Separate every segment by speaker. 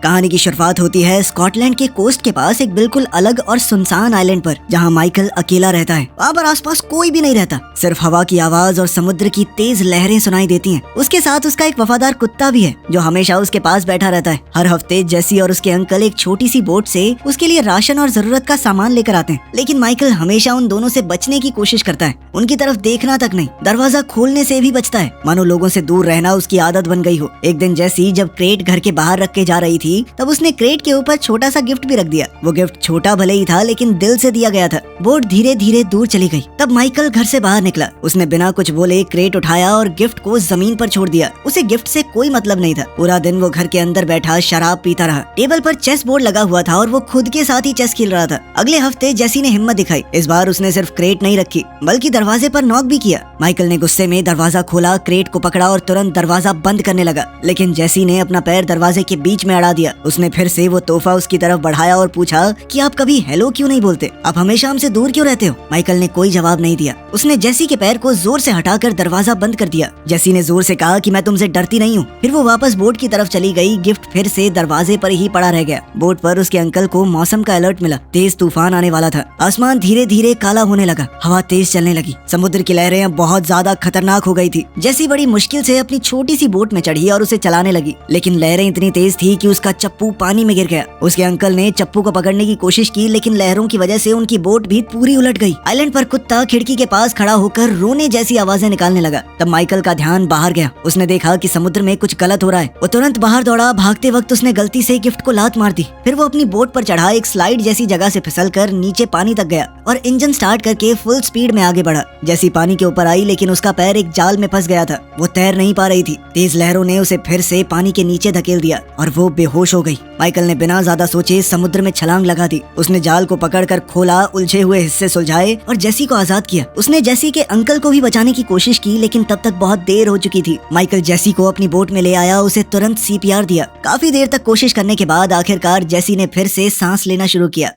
Speaker 1: कहानी की शुरुआत होती है स्कॉटलैंड के कोस्ट के पास एक बिल्कुल अलग और सुनसान आइलैंड पर, जहां माइकल अकेला रहता है। वहां पर आसपास कोई भी नहीं रहता, सिर्फ हवा की आवाज और समुद्र की तेज लहरें सुनाई देती हैं। उसके साथ उसका एक वफादार कुत्ता भी है जो हमेशा उसके पास बैठा रहता है। हर हफ्ते जेसी और उसके अंकल एक छोटी सी बोट से उसके लिए राशन और जरूरत का सामान लेकर आते हैं, लेकिन माइकल हमेशा उन दोनों से बचने की कोशिश करता है, उनकी तरफ देखना तक नहीं, दरवाजा खोलने से भी बचता है, मानो लोगों से दूर रहना उसकी आदत बन गई हो। एक दिन जेसी जब क्रेट घर के बाहर रख के जा रही थी, तब उसने क्रेट के ऊपर छोटा सा गिफ्ट भी रख दिया। वो गिफ्ट छोटा भले ही था, लेकिन दिल से दिया गया था। बोट धीरे धीरे दूर चली गई। तब माइकल घर से बाहर निकला। उसने बिना कुछ बोले क्रेट उठाया और गिफ्ट को जमीन पर छोड़ दिया। उसे गिफ्ट से कोई मतलब नहीं था। पूरा दिन वो घर के अंदर बैठा शराब पीता रहा। टेबल पर चेस बोर्ड लगा हुआ था और वो खुद के साथ ही चेस खेल रहा था। अगले हफ्ते जेसी ने हिम्मत दिखाई। इस बार उसने सिर्फ क्रेट नहीं रखी, बल्कि दरवाजे पर नॉक भी किया। माइकल ने गुस्से में दरवाजा खोला, क्रेट को पकड़ा और तुरंत दरवाजा बंद करने लगा, लेकिन जेसी ने अपना पैर दरवाजे के बीच में अड़ा दिया। उसने फिर से वो तोहफा उसकी तरफ बढ़ाया और पूछा कि आप कभी हेलो क्यों नहीं बोलते, आप हमेशा हमसे दूर क्यों रहते हो। माइकल ने कोई जवाब नहीं दिया। उसने जेसी के पैर को जोर से हटाकर दरवाजा बंद कर दिया। जेसी ने जोर से कहा कि मैं तुमसे डरती नहीं हूँ। फिर वो वापस बोट की तरफ चली गई। गिफ्ट फिर से दरवाजे पर ही पड़ा रह गया। बोट पर उसके अंकल को मौसम का अलर्ट मिला। तेज तूफान आने वाला था। आसमान धीरे धीरे काला होने लगा। हवा तेज चलने लगी। समुद्र की लहरें अब बहुत ज्यादा खतरनाक हो गई थी। जेसी बड़ी मुश्किल से अपनी छोटी सी बोट में चढ़ी और उसे चलाने लगी, लेकिन लहरें इतनी तेज थी कि उसका चप्पू पानी में गिर गया। उसके अंकल ने चप्पू को पकड़ने की कोशिश की, लेकिन लहरों की वजह से उनकी बोट भी पूरी उलट गई। आइलैंड पर कुत्ता खिड़की के पास खड़ा होकर रोने जैसी आवाजें निकालने लगा। तब माइकल का ध्यान बाहर गया। उसने देखा कि समुद्र में कुछ गलत हो रहा है। वो तुरंत बाहर दौड़ा। भागते वक्त उसने गलती से गिफ्ट को लात मार दी। फिर वो अपनी बोट पर चढ़ा एक स्लाइड जैसी जगह से फिसलकर नीचे पानी तक गया और इंजन स्टार्ट करके फुल स्पीड में आगे बढ़ा। जैसी पानी के ऊपर आई, लेकिन उसका पैर एक जाल में फंस गया था। वो तैर नहीं पा रही थी। तेज लहरों ने उसे फिर से पानी के नीचे धकेल दिया और वो बेहोश हो गई। माइकल ने बिना ज्यादा सोचे समुद्र में छलांग लगा दी। उसने जाल को पकड़कर खोला, उलझे हुए हिस्से सुलझाए और जेसी को आजाद किया। उसने जेसी के अंकल को भी बचाने की कोशिश की, लेकिन तब तक बहुत देर हो चुकी थी। माइकल जेसी को अपनी बोट में ले आया, उसे तुरंत सीपीआर दिया। काफी देर तक कोशिश करने के बाद आखिरकार जेसी ने फिर से सांस लेना शुरू किया।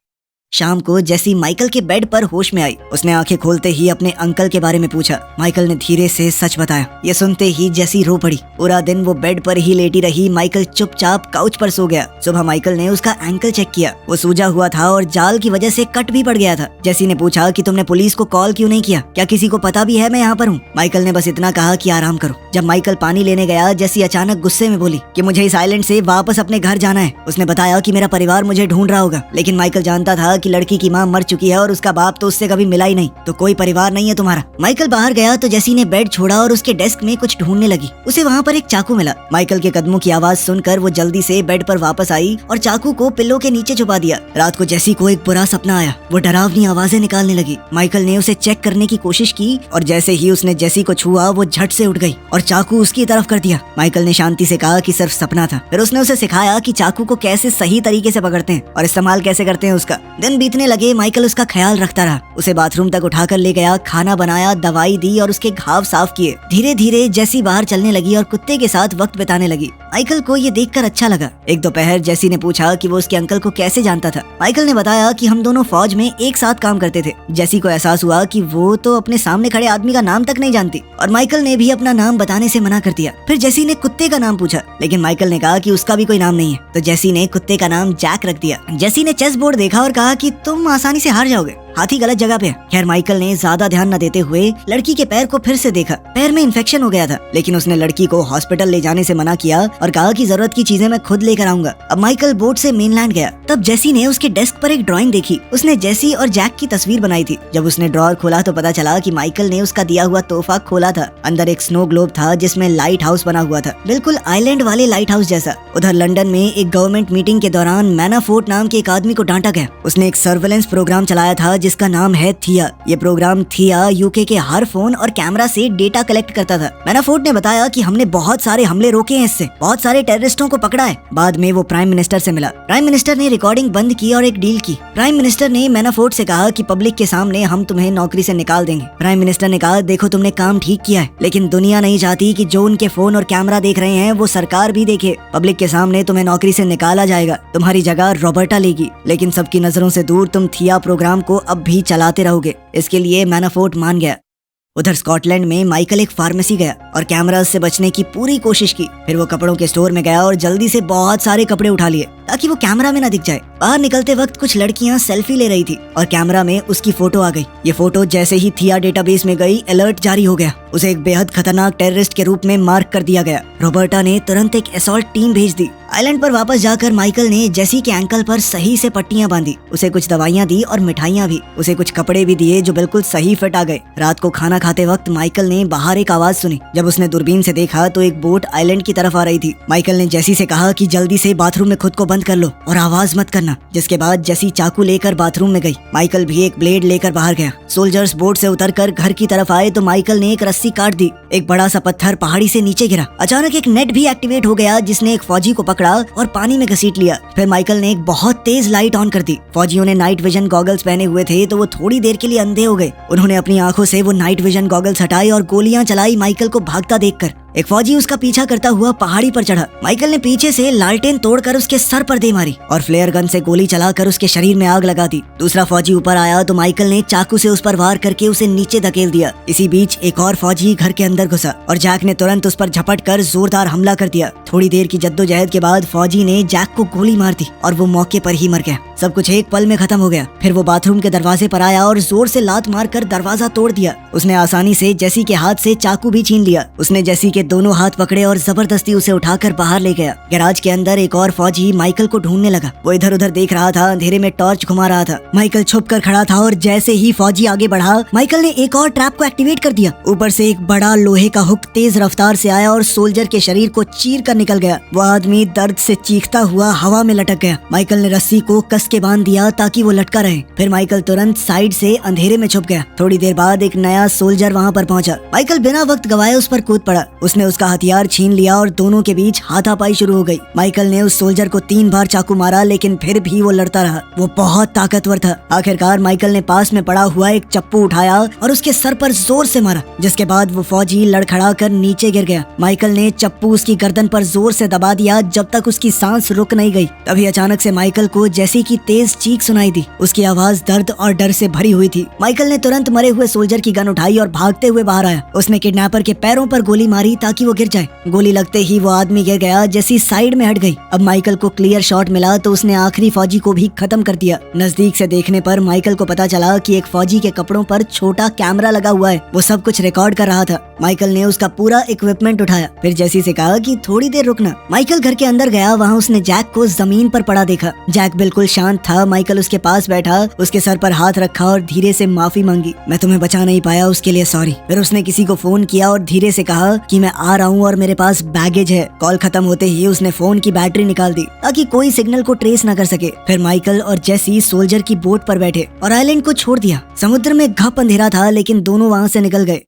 Speaker 1: शाम को जेसी माइकल के बेड पर होश में आई। उसने आंखें खोलते ही अपने अंकल के बारे में पूछा। माइकल ने धीरे से सच बताया। ये सुनते ही जेसी रो पड़ी। पूरा दिन वो बेड पर ही लेटी रही। माइकल चुपचाप काउच पर सो गया। सुबह माइकल ने उसका एंकल चेक किया। वो सूजा हुआ था और जाल की वजह से कट भी पड़ गया था। जेसी ने पूछा कि तुमने पुलिस को कॉल क्यों नहीं किया, क्या किसी को पता भी है मैं यहाँ पर हूँ। माइकल ने बस इतना कहा कि आराम करो। जब माइकल पानी लेने गया, जेसी अचानक गुस्से में बोली कि मुझे इस आइलैंड से वापस अपने घर जाना है। उसने बताया कि मेरा परिवार मुझे ढूंढ रहा होगा, लेकिन माइकल जानता था कि लड़की की माँ मर चुकी है और उसका बाप तो उससे कभी मिला ही नहीं, तो कोई परिवार नहीं है तुम्हारा। माइकल बाहर गया तो जेसी ने बेड छोड़ा और उसके डेस्क में कुछ ढूंढने लगी। उसे वहाँ पर एक चाकू मिला। माइकल के कदमों की आवाज सुनकर वो जल्दी से बेड पर वापस आई और चाकू को पिल्लो के नीचे छुपा दिया। रात को जेसी को एक बुरा सपना आया। वो डरावनी आवाजें निकालने लगी। माइकल ने उसे चेक करने की कोशिश की और जैसे ही उसने जेसी को छुआ, वो झट से उठ गई और चाकू उसकी तरफ कर दिया। माइकल ने शांति से कहा कि सिर्फ सपना था। फिर उसने उसे सिखाया कि चाकू को कैसे सही तरीके से पकड़ते हैं और इस्तेमाल कैसे करते हैं उसका। दिन बीतने लगे। माइकल उसका ख्याल रखता रहा। उसे बाथरूम तक उठाकर ले गया, खाना बनाया, दवाई दी और उसके घाव साफ किए। धीरे धीरे जेसी बाहर चलने लगी और कुत्ते के साथ वक्त बिताने लगी। माइकल को ये देखकर अच्छा लगा। एक दोपहर जेसी ने पूछा कि वो उसके अंकल को कैसे जानता था। माइकल ने बताया कि हम दोनों फौज में एक साथ काम करते थे। जेसी को एहसास हुआ कि वो तो अपने सामने खड़े आदमी का नाम तक नहीं जानती और माइकल ने भी अपना नाम बताने से मना कर दिया। फिर जेसी ने कुत्ते का नाम पूछा, लेकिन माइकल ने कहा कि उसका भी कोई नाम नहीं है, तो जेसी ने कुत्ते का नाम जैक रख दिया। जेसी ने चेस बोर्ड देखा और कहा कि तुम आसानी से हार जाओगे, हाथी गलत जगह पे है। खैर माइकल ने ज्यादा ध्यान न देते हुए लड़की के पैर को फिर से देखा। पैर में इन्फेक्शन हो गया था, लेकिन उसने लड़की को हॉस्पिटल ले जाने से मना किया और कहा कि जरूरत की चीजें मैं खुद लेकर आऊंगा। अब माइकल बोट से मेनलैंड गया। तब जेसी ने उसके डेस्क पर एक ड्राइंग देखी। उसने जेसी और जैक की तस्वीर बनाई थी। जब उसने ड्रॉअर खोला तो पता चला कि माइकल ने उसका दिया हुआ तोहफा खोला था। अंदर एक स्नो ग्लोब था जिसमें लाइट हाउस बना हुआ था, बिल्कुल आइलैंड वाले लाइट हाउस जैसा। उधर लंदन में एक गवर्नमेंट मीटिंग के दौरान मैनाफोर्ट नाम के एक आदमी को डांटा गया। उसने एक सर्वेलेंस प्रोग्राम चलाया था जिसका नाम है थिया। ये प्रोग्राम थिया यूके के हर फोन और कैमरा से डेटा कलेक्ट करता था। मैनाफोर्ट ने बताया कि हमने बहुत सारे हमले रोके हैं, इससे बहुत सारे टेररिस्टों को पकड़ा है। बाद में वो प्राइम मिनिस्टर से मिला। प्राइम मिनिस्टर ने रिकॉर्डिंग बंद की और एक डील की। प्राइम मिनिस्टर ने मैनाफोर्ट से कहा कि पब्लिक के सामने हम तुम्हें नौकरी से निकाल देंगे। प्राइम मिनिस्टर ने कहा देखो तुमने काम ठीक किया है, लेकिन दुनिया नहीं चाहती कि जो उनके फोन और कैमरा देख रहे हैं वो सरकार भी देखे। पब्लिक के सामने तुम्हें नौकरी से निकाला जाएगा, तुम्हारी जगह रॉबर्टा लेगी, लेकिन सबकी नजरों से दूर तुम थिया प्रोग्राम को अब भी चलाते रहोगे। इसके लिए मैनाफोर्ट मान गया। उधर स्कॉटलैंड में माइकल एक फार्मेसी गया और कैमरास से बचने की पूरी कोशिश की। फिर वो कपड़ों के स्टोर में गया और जल्दी से बहुत सारे कपड़े उठा लिए। ताकि वो कैमरा में न दिख जाए। बाहर निकलते वक्त कुछ लड़कियां सेल्फी ले रही थी और कैमरा में उसकी फोटो आ गई। ये फोटो जैसे ही थिया डेटाबेस में गई, अलर्ट जारी हो गया। उसे एक बेहद खतरनाक टेररिस्ट के रूप में मार्क कर दिया गया। रॉबर्टा ने तुरंत एक असॉल्ट टीम भेज दी। आइलैंड पर वापस जाकर माइकल ने जेसी के एंकल पर सही से पट्टियां बांधी, उसे कुछ दवाइयां दी और मिठाइयां भी, उसे कुछ कपड़े भी दिए जो बिल्कुल सही फिट आ गए। रात को खाना खाते वक्त माइकल ने बाहर एक आवाज सुनी। जब उसने दूरबीन से देखा तो एक बोट आइलैंड की तरफ आ रही थी। माइकल ने जेसी से कहा कि जल्दी से बाथरूम में खुद को बंद कर लो और आवाज मत करना, जिसके बाद जेसी चाकू लेकर बाथरूम में गई। माइकल भी एक ब्लेड लेकर बाहर गया। सोल्जर्स बोट से उतरकर घर की तरफ आए तो माइकल ने एक रस्सी काट दी। एक बड़ा सा पत्थर पहाड़ी से नीचे गिरा। अचानक एक नेट भी एक्टिवेट हो गया जिसने एक फौजी को पकड़ा और पानी में घसीट लिया। फिर माइकल ने एक बहुत तेज लाइट ऑन कर दी। फौजियों ने नाइट विजन गॉगल्स पहने हुए थे तो वो थोड़ी देर के लिए अंधे हो गए। उन्होंने अपनी आंखों से वो नाइट विजन गॉगल्स हटाए और गोलियां चलाई माइकल को भागता देखकर। एक फौजी उसका पीछा करता हुआ पहाड़ी पर चढ़ा। माइकल ने पीछे से लालटेन तोड़कर उसके सर पर दे मारी और फ्लेयर गन से गोली चलाकर उसके शरीर में आग लगा दी। दूसरा फौजी ऊपर आया तो माइकल ने चाकू से उस पर वार करके उसे नीचे धकेल दिया। इसी बीच एक और फौजी घर के अंदर घुसा और जैक ने तुरंत उस पर झपट कर जोरदार हमला कर दिया। थोड़ी देर की जद्दोजहद के बाद फौजी ने जैक को गोली मार दी और वो मौके पर ही मर गया। सब कुछ एक पल में खत्म हो गया। फिर वो बाथरूम के दरवाजे पर आया और जोर से लात मारकर दरवाजा तोड़ दिया। उसने आसानी से जेसी के हाथ से चाकू भी छीन लिया। उसने जेसी के दोनों हाथ पकड़े और जबरदस्ती उसे उठाकर बाहर ले गया। गैराज के अंदर एक और फौजी माइकल को ढूंढने लगा। वो इधर उधर देख रहा था, अंधेरे में टॉर्च घुमा रहा था। माइकल छुप कर खड़ा था और जैसे ही फौजी आगे बढ़ा, माइकल ने एक और ट्रैप को एक्टिवेट कर दिया। ऊपर से एक बड़ा लोहे का हुक तेज रफ्तार से आया और सोल्जर के शरीर को चीर कर निकल गया। वो आदमी दर्द से चीखता हुआ हवा में लटक गया। माइकल ने रस्सी को कस के बांध दिया ताकि वो लटका रहे। फिर माइकल तुरंत साइड से अंधेरे में छुप गया। थोड़ी देर बाद एक नया सोल्जर वहाँ पर पहुंचा। माइकल बिना वक्त गवाए उस पर कूद पड़ा। उसने उसका हथियार छीन लिया और दोनों के बीच हाथापाई शुरू हो गई। माइकल ने उस सोल्जर को 3 बार चाकू मारा लेकिन फिर भी वो लड़ता रहा। वो बहुत ताकतवर था। आखिरकार माइकल ने पास में पड़ा हुआ एक चप्पू उठाया और उसके सर पर जोर से मारा, जिसके बाद वो फौजी लड़खड़ा कर नीचे गिर गया। माइकल ने चप्पू उसकी गर्दन पर जोर से दबा दिया जब तक उसकी सांस रुक नहीं गई। तभी अचानक से माइकल को जेसी की तेज चीख सुनाई दी। उसकी आवाज दर्द और डर से भरी हुई थी। माइकल ने तुरंत मरे हुए सोल्जर की गन उठाई और भागते हुए बाहर आया। उसने किडनैपर के पैरों पर गोली मारी ताकि वो गिर जाए। गोली लगते ही वो आदमी गिर गया। जेसी साइड में हट गई। अब माइकल को क्लियर शॉट मिला तो उसने आखिरी फौजी को भी खत्म कर दिया। नजदीक से देखने पर माइकल को पता चला कि एक फौजी के कपड़ों पर छोटा कैमरा लगा हुआ है। वो सब कुछ रिकॉर्ड कर रहा था। माइकल ने उसका पूरा इक्विपमेंट उठाया। फिर जेसी से कहा कि थोड़ी देर रुकना। माइकल घर के अंदर गया। वहाँ उसने जैक को जमीन पर पड़ा देखा। जैक बिल्कुल शांत था। माइकल उसके पास बैठा, उसके सर पर हाथ रखा और धीरे से माफी मांगी। मैं तुम्हें बचा नहीं पाया, उसके लिए सॉरी। फिर उसने किसी को फोन किया और धीरे से कहा कि मैं आ रहा हूँ और मेरे पास बैगेज है। कॉल खत्म होते ही उसने फोन की बैटरी निकाल दी ताकि कोई सिग्नल को ट्रेस न कर सके। फिर माइकल और जेसी सोल्जर की बोट पर बैठे और आइलैंड को छोड़ दिया। समुद्र में घप अंधेरा था लेकिन दोनों वहाँ से निकल गए।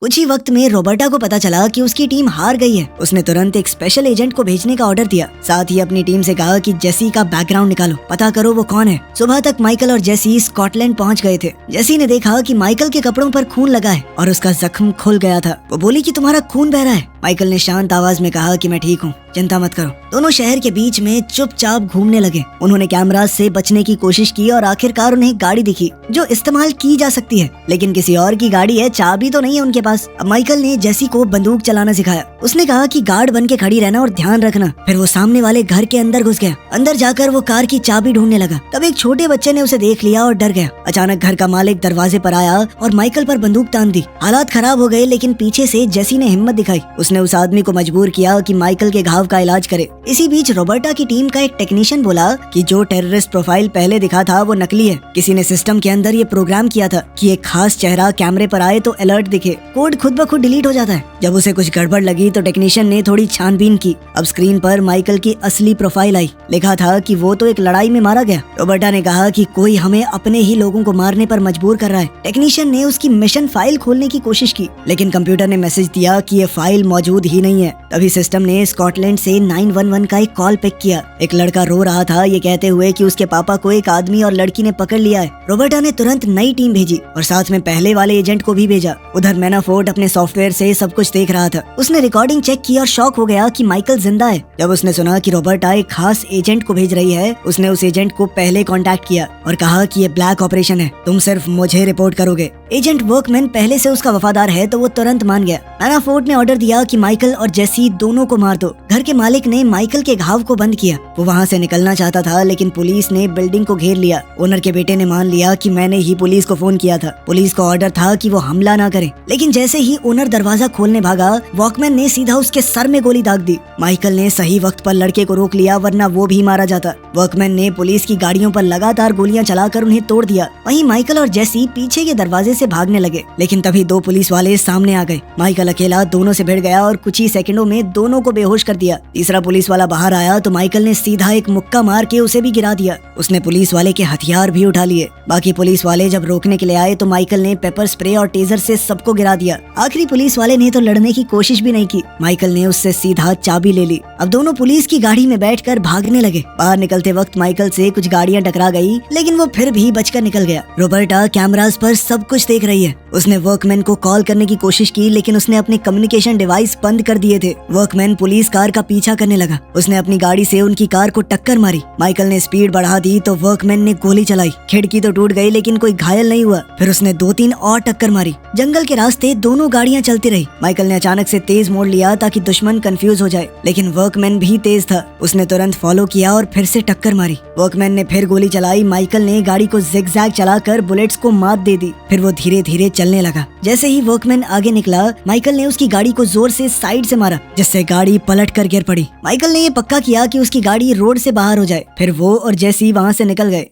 Speaker 1: कुछ ही वक्त में रॉबर्टा को पता चला कि उसकी टीम हार गई है। उसने तुरंत एक स्पेशल एजेंट को भेजने का ऑर्डर दिया। साथ ही अपनी टीम से कहा कि जेसी का बैकग्राउंड निकालो, पता करो वो कौन है। सुबह तक माइकल और जेसी स्कॉटलैंड पहुंच गए थे। जेसी ने देखा कि माइकल के कपड़ों पर खून लगा है और उसका जख्म खुल गया था। वो बोली कि तुम्हारा खून बह रहा है। माइकल ने शांत आवाज में कहा कि मैं ठीक हूँ, चिंता मत करो। दोनों शहर के बीच में चुपचाप घूमने लगे। उन्होंने कैमरा से बचने की कोशिश की और आखिरकार उन्हें गाड़ी दिखी जो इस्तेमाल की जा सकती है, लेकिन किसी और की गाड़ी है, चाबी तो नहीं है उनके पास। अब माइकल ने जेसी को बंदूक चलाना सिखाया। उसने कहा कि गार्ड बन के खड़ी रहना और ध्यान रखना। फिर वो सामने वाले घर के अंदर घुस गया। अंदर जाकर वो कार की चाबी ढूंढने लगा। तब एक छोटे बच्चे ने उसे देख लिया और डर गया। अचानक घर का मालिक दरवाजे पर आया और माइकल पर बंदूक तान दी। हालात खराब हो गए लेकिन पीछे से जेसी ने हिम्मत दिखाई। उसने उस आदमी को मजबूर किया कि माइकल के घाव का इलाज करे। इसी बीच रॉबर्टा की टीम का एक टेक्नीशियन बोला कि जो टेररिस्ट प्रोफाइल पहले दिखा था वो नकली है। किसी ने सिस्टम के अंदर ये प्रोग्राम किया था कि एक खास चेहरा कैमरे पर आए तो अलर्ट दिखे। कोड खुद ब खुद डिलीट हो जाता है। जब उसे कुछ गड़बड़ लगी तो टेक्नीशियन ने थोड़ी छानबीन की। अब स्क्रीन पर माइकल की असली प्रोफाइल आई। लिखा था कि वो तो एक लड़ाई में मारा गया। रॉबर्टा ने कहा कि कोई हमें अपने ही लोगों को मारने पर मजबूर कर रहा है। टेक्नीशियन ने उसकी मिशन फाइल खोलने की कोशिश की लेकिन कंप्यूटर ने मैसेज दिया कि ये फाइल मौजूद ही नहीं है। तभी सिस्टम ने स्कॉटलैंड से 911 का एक कॉल पिक किया। एक लड़का रो रहा था ये कहते हुए कि उसके पापा को एक आदमी और लड़की ने पकड़ लिया है। रॉबर्टा ने तुरंत नई टीम भेजी और साथ में पहले वाले एजेंट को भी भेजा। उधर मैनाफोर्ट मैनाफोर्ट अपने सॉफ्टवेयर से सब कुछ देख रहा था। उसने रिकॉर्डिंग चेक की और शॉक हो गया कि माइकल जिंदा है। जब उसने सुना कि रॉबर्टा एक खास एजेंट को भेज रही है, उसने उस एजेंट को पहले कांटेक्ट किया और कहा कि ये ब्लैक ऑपरेशन है, तुम सिर्फ मुझे रिपोर्ट करोगे। एजेंट वर्कमैन पहले से उसका वफादार है तो वो तुरंत मान गया। मैनाफोर्ट ने ऑर्डर दिया कि माइकल और जेसी दोनों को मार दो। घर के मालिक ने माइकल के घाव को बंद किया। वो वहाँ से निकलना चाहता था लेकिन पुलिस ने बिल्डिंग को घेर लिया। ओनर के बेटे ने मान लिया कि मैंने ही पुलिस को फोन किया था। पुलिस को ऑर्डर था कि वो हमला ना करे, लेकिन जैसे ही ओनर दरवाजा खोलने भागा, वॉकमैन ने सीधा उसके सर में गोली दाग दी। माइकल ने सही वक्त पर लड़के को रोक लिया, वरना वो भी मारा जाता। वर्कमैन ने पुलिस की गाड़ियों पर लगातार गोलियां चलाकर उन्हें तोड़ दिया। वहीं माइकल और जेसी पीछे के दरवाजे से भागने लगे, लेकिन तभी दो पुलिस वाले सामने आ गए। माइकल अकेला दोनों से भिड़ गया और कुछ ही सेकंडों में दोनों को बेहोश कर दिया। तीसरा पुलिस वाला बाहर आया तो माइकल ने सीधा एक मुक्का मार के उसे भी गिरा दिया। उसने पुलिस वाले के हथियार भी उठा लिए। बाकी पुलिस वाले जब रोकने के लिए आए तो माइकल ने पेपर स्प्रे और टेजर से सबको गिरा दिया। आखिरी पुलिस वाले ने तो लड़ने की कोशिश भी नहीं की। माइकल ने उससे सीधा चाबी ले ली। अब दोनों पुलिस की गाड़ी में बैठकर भागने लगे। बाहर निकलते वक्त माइकल से कुछ गाड़ियां टकरा गई, लेकिन वो फिर भी बचकर निकल गया। रॉबर्टा कैमरास पर सब कुछ देख रही है। उसने वर्कमैन को कॉल करने की कोशिश की, लेकिन उसने अपने कम्युनिकेशन डिवाइस बंद कर दिए थे। वर्कमैन पुलिस कार का पीछा करने लगा। उसने अपनी गाड़ी से उनकी कार को टक्कर मारी। माइकल ने स्पीड बढ़ा दी तो वर्कमैन ने गोली चलाई। खिड़की तो टूट गई लेकिन कोई घायल नहीं हुआ। फिर उसने 2-3 और टक्कर मारी। जंगल के रास्ते दोनों गाड़ियां चलती रही। माइकल ने अचानक से तेज मोड़ लिया ताकि दुश्मन कंफ्यूज हो जाए, लेकिन वर्कमैन भी तेज था। उसने तुरंत फॉलो किया और फिर से टक्कर मारी। वर्कमैन ने फिर गोली चलाई। माइकल ने गाड़ी को जिगजैग चलाकर बुलेट्स को मात दे दी। फिर वो धीरे धीरे चलने लगा। जैसे ही वर्कमैन आगे निकला, माइकल ने उसकी गाड़ी को जोर से साइड से मारा, जिससे गाड़ी पलट कर गिर पड़ी। माइकल ने ये पक्का किया कि उसकी गाड़ी रोड से बाहर हो जाए। फिर वो और जेसी वहाँ से निकल गए।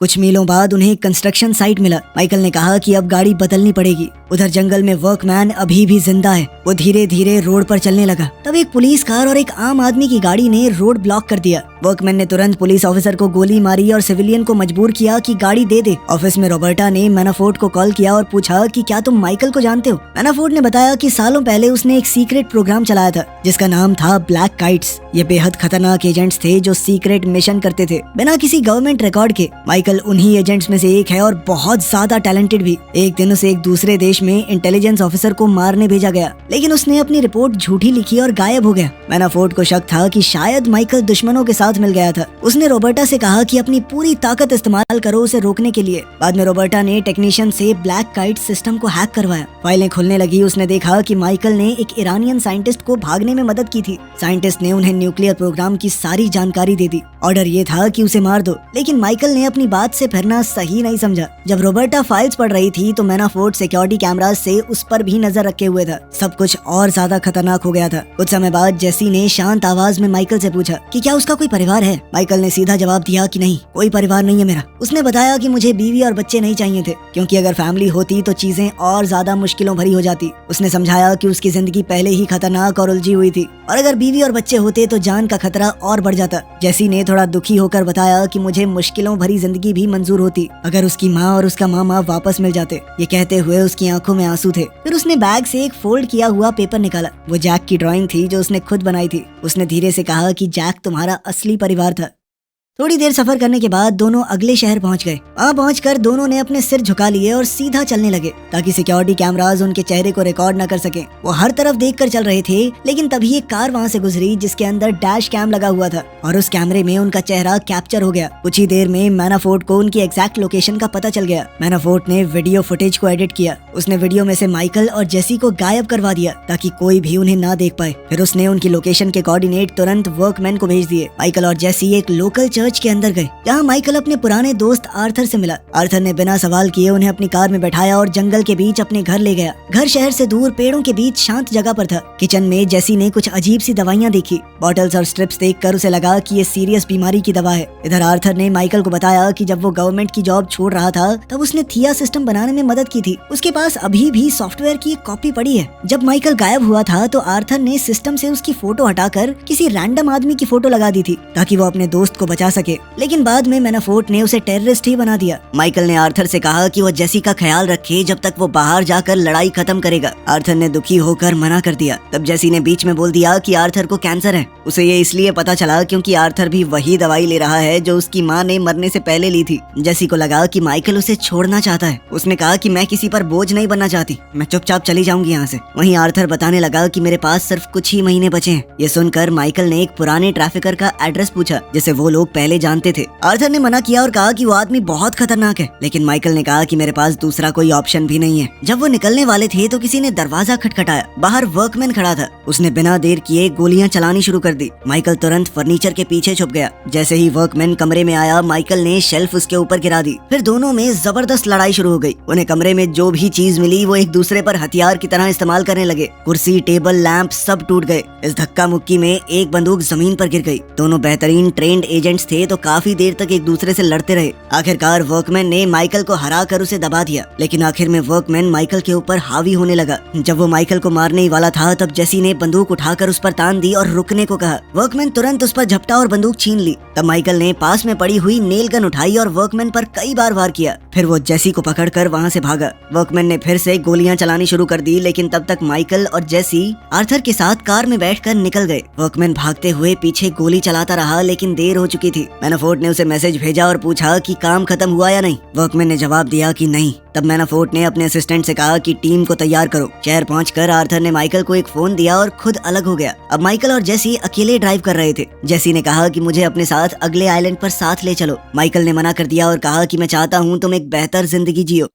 Speaker 1: कुछ मीलों बाद उन्हें एक कंस्ट्रक्शन साइट मिला। माइकल ने कहा कि अब गाड़ी बदलनी पड़ेगी। उधर जंगल में वर्कमैन अभी भी जिंदा है। वो धीरे धीरे रोड पर चलने लगा। तब एक पुलिस कार और एक आम आदमी की गाड़ी ने रोड ब्लॉक कर दिया। वर्कमैन ने तुरंत पुलिस ऑफिसर को गोली मारी और सिविलियन को मजबूर किया कि गाड़ी दे दे। ऑफिस में रॉबर्टा ने मैनाफोर्ट को कॉल किया और पूछा कि क्या तुम माइकल को जानते हो। मैनाफोर्ट ने बताया कि सालों पहले उसने एक सीक्रेट प्रोग्राम चलाया था जिसका नाम था ब्लैक काइट्स। ये बेहद खतरनाक एजेंट्स थे जो सीक्रेट मिशन करते थे बिना किसी गवर्नमेंट रिकॉर्ड के। माइकल उन्हीं एजेंट्स में से एक है और बहुत ज्यादा टैलेंटेड भी। एक दिन उसे एक दूसरे देश में इंटेलिजेंस ऑफिसर को मारने भेजा गया, लेकिन उसने अपनी रिपोर्ट झूठी लिखी और गायब हो गया। मैनाफोर्ट को शक था कि शायद माइकल दुश्मनों के साथ मिल गया था। उसने रॉबर्टा से कहा कि अपनी पूरी ताकत इस्तेमाल करो उसे रोकने के लिए। बाद में रॉबर्टा ने टेक्नीशियन से ब्लैक काइट सिस्टम को हैक करवाया। फाइलें खुलने लगी। उसने देखा कि माइकल ने एक ईरानियन साइंटिस्ट को भागने में मदद की थी। साइंटिस्ट ने उन्हें न्यूक्लियर प्रोग्राम की सारी जानकारी दे दी। ऑर्डर ये था कि उसे मार दो, लेकिन माइकल ने अपनी बात से फिरना सही नहीं समझा। जब रॉबर्टा फाइल्स पढ़ रही थी तो मैनाफोर्ट सिक्योरिटी कैमरास से उस पर भी नजर रखे हुए था। सब कुछ और ज्यादा खतरनाक हो गया था। कुछ समय बाद जेसी ने शांत आवाज में माइकल से पूछा कि क्या उसका कोई परिवार है। माइकल ने सीधा जवाब दिया कि नहीं, कोई परिवार नहीं है मेरा। उसने बताया कि मुझे बीवी और बच्चे नहीं चाहिए थे, क्योंकि अगर फैमिली होती तो चीजें और ज्यादा मुश्किलों भरी हो जाती। उसने समझाया कि उसकी जिंदगी पहले ही खतरनाक और उलझी हुई थी, और अगर बीवी और बच्चे होते तो जान का खतरा और बढ़ जाता। जेसी ने थोड़ा दुखी होकर बताया कि मुझे मुश्किलों भरी जिंदगी भी मंजूर होती अगर उसकी माँ और उसका मामा वापस मिल जाते। ये कहते हुए उसकी आंखों में आंसू थे। फिर उसने बैग से एक फोल्ड किया हुआ पेपर निकाला। वो जैक की ड्राइंग थी जो उसने खुद बनाई थी। उसने धीरे से कहा कि जैक तुम्हारा असली परिवार था। थोड़ी देर सफर करने के बाद दोनों अगले शहर पहुंच गए। वहाँ पहुंचकर दोनों ने अपने सिर झुका लिए और सीधा चलने लगे ताकि सिक्योरिटी कैमरास उनके चेहरे को रिकॉर्ड न कर सके। वो हर तरफ देखकर चल रहे थे, लेकिन तभी एक कार वहाँ से गुजरी जिसके अंदर डैश कैम लगा हुआ था और उस कैमरे में उनका चेहरा कैप्चर हो गया। कुछ ही देर में मैनाफोर्ट को उनकी एग्जैक्ट लोकेशन का पता चल गया। मैनाफोर्ट ने वीडियो फुटेज को एडिट किया। उसने वीडियो में से माइकल और जेसी को गायब करवा दिया ताकि कोई भी उन्हें ना देख पाए। फिर उसने उनकी लोकेशन के कोऑर्डिनेट तुरंत वर्कमैन को भेज दिए। माइकल और जेसी एक लोकल चर्च के अंदर गए, जहाँ माइकल अपने पुराने दोस्त आर्थर से मिला। आर्थर ने बिना सवाल किए उन्हें अपनी कार में बैठाया और जंगल के बीच अपने घर ले गया। घर शहर से दूर पेड़ों के बीच शांत जगह पर था। किचन में जेसी ने कुछ अजीब सी दवाइयाँ देखी। बॉटल्स और स्ट्रिप्स देखकर उसे लगा कि ये सीरियस बीमारी की दवा है। इधर आर्थर ने माइकल को बताया कि जब वो गवर्नमेंट की जॉब छोड़ रहा था तब उसने थिया सिस्टम बनाने में मदद की थी। उसके पास अभी भी सॉफ्टवेयर की एक कॉपी पड़ी है। जब माइकल गायब हुआ था तो आर्थर ने सिस्टम से उसकी फोटो हटाकर किसी रैंडम आदमी की फोटो लगा दी थी ताकि वो अपने दोस्त को बचा सके, लेकिन बाद में मैनाफोर्ट ने उसे टेररिस्ट ही बना दिया। माइकल ने आर्थर से कहा कि वो जेसी का ख्याल रखे जब तक वो बाहर जाकर लड़ाई खत्म करेगा। आर्थर ने दुखी होकर मना कर दिया। तब जेसी ने बीच में बोल दिया कि आर्थर को कैंसर है। उसे ये इसलिए पता चला क्योंकि आर्थर भी वही दवाई ले रहा है जो उसकी माँ ने मरने से पहले ली थी। जेसी को लगा कि माइकल उसे छोड़ना चाहता है। उसने कहा कि मैं किसी पर बोझ नहीं बनना चाहती, मैं चुपचाप चली जाऊंगी यहाँ से। वहीं आर्थर बताने लगा कि मेरे पास सिर्फ कुछ ही महीने बचे हैं। ये सुनकर माइकल ने एक पुराने ट्रैफिकर का एड्रेस पूछा जिसे वो लोग पहले जानते थे। आर्थर ने मना किया और कहा कि वो आदमी बहुत खतरनाक है, लेकिन माइकल ने कहा कि मेरे पास दूसरा कोई ऑप्शन भी नहीं है। जब वो निकलने वाले थे तो किसी ने दरवाजा खटखटाया। बाहर वर्कमैन खड़ा था। उसने बिना देर किए गोलियां चलानी शुरू कर दी। माइकल तुरंत फर्नीचर के पीछे छुप गया। जैसे ही वर्कमैन कमरे में आया, माइकल ने शेल्फ उसके ऊपर गिरा दी। फिर दोनों में जबरदस्त लड़ाई शुरू हो गई। उन्हें कमरे में जो भी चीज मिली वो एक दूसरे पर हथियार की तरह इस्तेमाल करने लगे। कुर्सी, टेबल, लैंप सब टूट गए। इस धक्का मुक्की में एक बंदूक जमीन पर गिर गई। दोनों बेहतरीन ट्रेंड एजेंट्स थे तो काफी देर तक एक दूसरे से लड़ते रहे। आखिरकार वर्कमैन ने माइकल को हरा कर उसे दबा दिया, लेकिन आखिर में वर्कमैन माइकल के ऊपर हावी होने लगा। जब वो माइकल को मारने ही वाला था तब जेसी ने बंदूक उठाकर उस पर तान दी और रुकने को कहा। वर्कमैन तुरंत उस पर झपटा और बंदूक छीन ली। तब माइकल ने पास में पड़ी हुई नेल गन उठाई और वर्कमैन पर कई बार वार किया। फिर वो जेसी को पकड़कर वहाँ से भागा। वर्कमैन ने फिर से गोलियां चलानी शुरू कर दी, लेकिन तब तक माइकल और जेसी आर्थर के साथ कार में बैठकर निकल गए। वर्कमैन भागते हुए पीछे गोली चलाता रहा, लेकिन देर हो चुकी थी। मैनाफोर्ट ने उसे मैसेज भेजा और पूछा कि काम खत्म हुआ या नहीं। वर्कमैन ने जवाब दिया कि नहीं। तब मैनाफोर्ट ने अपने असिस्टेंट से कहा कि टीम को तैयार करो। शहर पहुंचकर आर्थर ने माइकल को एक फोन दिया और खुद अलग हो गया। अब माइकल और जेसी अकेले ड्राइव कर रहे थे। जेसी ने कहा कि मुझे अपने साथ अगले आइलैंड पर साथ ले चलो। माइकल ने मना कर दिया और कहा कि मैं चाहता हूँ तुम एक बेहतर जिंदगी जियो।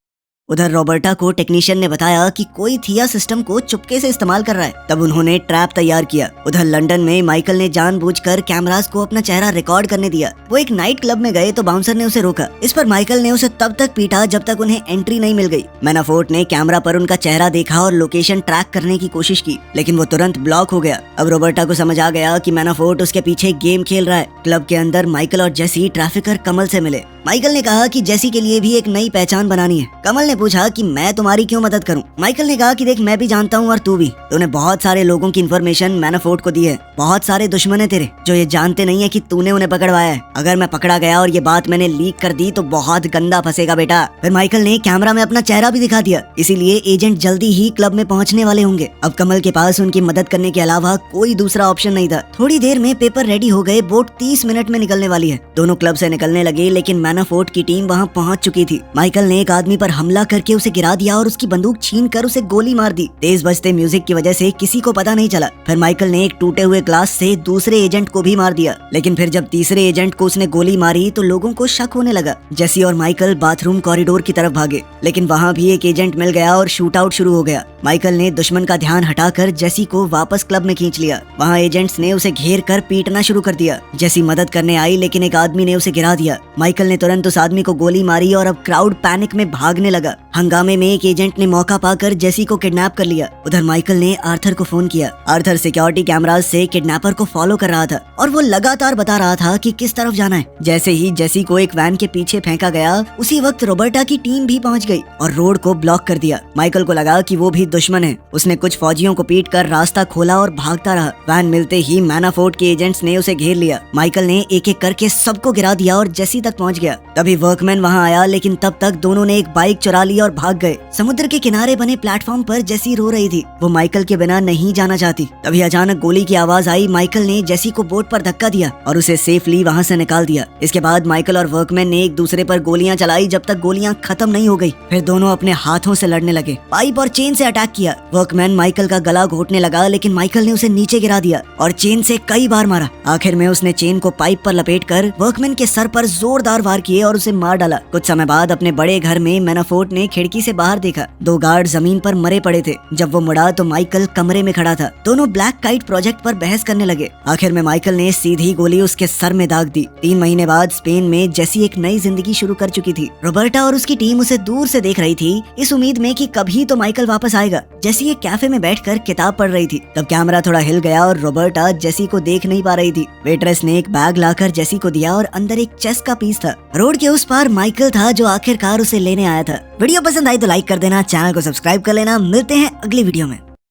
Speaker 1: उधर रॉबर्टा को टेक्नीशियन ने बताया कि कोई थिया सिस्टम को चुपके से इस्तेमाल कर रहा है। तब उन्होंने ट्रैप तैयार किया। उधर लंदन में माइकल ने जानबूझकर कैमरास को अपना चेहरा रिकॉर्ड करने दिया। वो एक नाइट क्लब में गए तो बाउंसर ने उसे रोका। इस पर माइकल ने उसे तब तक पीटा जब तक उन्हें एंट्री नहीं मिल गई। मैनाफोर्ट ने कैमरा पर उनका चेहरा देखा और लोकेशन ट्रैक करने की कोशिश की, लेकिन वो तुरंत ब्लॉक हो गया। अब रॉबर्टा को समझ आ गया कि मैनाफोर्ट उसके पीछे गेम खेल रहा है। क्लब के अंदर माइकल और जेसी ट्रैफिकर कमल से मिले। माइकल ने कहा कि जेसी के लिए भी एक नई पहचान बनानी है। कमल ने पूछा कि मैं तुम्हारी क्यों मदद करूं? माइकल ने कहा कि देख, मैं भी जानता हूं और तू भी। तूने बहुत सारे लोगों की इन्फॉर्मेशन मैनाफोर्ट को दी है। बहुत सारे दुश्मन है तेरे जो ये जानते नहीं है कि तूने उन्हें पकड़वाया है। अगर मैं पकड़ा गया और ये बात मैंने लीक कर दी तो बहुत गंदा फंसेगा बेटा। फिर माइकल ने कैमरा में अपना चेहरा भी दिखा दिया, इसीलिए एजेंट जल्दी ही क्लब में पहुंचने वाले होंगे। अब कमल के पास उनकी मदद करने के अलावा कोई दूसरा ऑप्शन नहीं था। थोड़ी देर में पेपर रेडी हो गए। बोट 30 मिनट में निकलने वाली है। दोनों क्लब से निकलने लगे, लेकिन मैनाफोर्ट की टीम वहां पहुंच चुकी थी। माइकल ने एक आदमी पर हमला करके उसे गिरा दिया और उसकी बंदूक छीनकर उसे गोली मार दी। तेज बजते म्यूजिक की वजह से किसी को पता नहीं चला। फिर माइकल ने एक टूटे हुए ग्लास से दूसरे एजेंट को भी मार दिया, लेकिन फिर जब तीसरे एजेंट को उसने गोली मारी तो लोगों को शक होने लगा। जेसी और माइकल बाथरूम कॉरिडोर की तरफ भागे, लेकिन वहाँ भी एक एजेंट मिल गया और शूट आउट शुरू हो गया। माइकल ने दुश्मन का ध्यान हटाकर जेसी को वापस क्लब में खींच लिया। वहाँ एजेंट्स ने उसे घेर कर पीटना शुरू कर दिया। जेसी मदद करने आई, लेकिन एक आदमी ने उसे गिरा दिया। माइकल ने तुरंत उस आदमी को गोली मारी और अब क्राउड पैनिक में भागने लगा। हंगामे में एक एजेंट ने मौका पाकर जेसी को किडनैप कर लिया। उधर माइकल ने आर्थर को फोन किया। आर्थर सिक्योरिटी कैमरास से किडनैपर को फॉलो कर रहा था और वो लगातार बता रहा था कि किस तरफ जाना है। जैसे ही जेसी को एक वैन के पीछे फेंका गया, उसी वक्त रॉबर्टा की टीम भी पहुंच गई और रोड को ब्लॉक कर दिया। माइकल को लगा कि वो भी दुश्मन है। उसने कुछ फौजियों को पीट कर रास्ता खोला और भागता रहा। वैन मिलते ही मैनाफोर्ट के एजेंट्स ने उसे घेर लिया। माइकल ने एक एक करके सबको गिरा दिया और जेसी तक पहुंच गया। तभी वर्कमैन वहां आया, लेकिन तब तक दोनों ने एक बाइक चुरा ली और भाग गए। समुद्र के किनारे बने प्लेटफॉर्म पर जेसी रो रही थी। वो माइकल के बिना नहीं जाना चाहती। तभी अचानक गोली की आवाज आई। माइकल ने जेसी को बोट पर धक्का दिया और उसे सेफली वहां से निकाल दिया। इसके बाद माइकल और वर्कमैन ने एक दूसरे पर गोलियां चलाई जब तक गोलियां खत्म नहीं हो गई। फिर दोनों अपने हाथों से लड़ने लगे। पाइप और चेन से अटैक किया। वर्कमैन माइकल का गला घोटने लगा, लेकिन माइकल ने उसे नीचे गिरा दिया और चेन से कई बार मारा। आखिर में उसने चेन को पाइप पर लपेटकर वर्कमैन के सर पर जोरदार वार किए और उसे मार डाला। कुछ समय बाद अपने बड़े घर में मैनाफोर्ट ने खिड़की से बाहर देखा। 2 गार्ड जमीन पर मरे पड़े थे। जब वो मुड़ा तो माइकल कमरे में खड़ा था। दोनों ब्लैक काइट प्रोजेक्ट पर बहस करने लगे। आखिर में माइकल ने सीधी गोली उसके सर में दाग दी। 3 महीने बाद स्पेन में जेसी एक नई जिंदगी शुरू कर चुकी थी। रॉबर्टा और उसकी टीम उसे दूर से देख रही थी, इस उम्मीद में कि कभी तो माइकल वापस आएगा। जेसी एक कैफे में बैठकर किताब पढ़ रही थी। तब कैमरा थोड़ा हिल गया और रॉबर्टा जेसी को देख नहीं पा रही थी। वेट्रेस ने एक बैग लाकर जेसी को दिया और अंदर एक चेस का पीस था। रोड के उस पार माइकल था जो आखिरकार उसे लेने आया था। वीडियो पसंद आई तो लाइक कर देना, चैनल को सब्सक्राइब कर लेना। मिलते हैं अगली वीडियो में।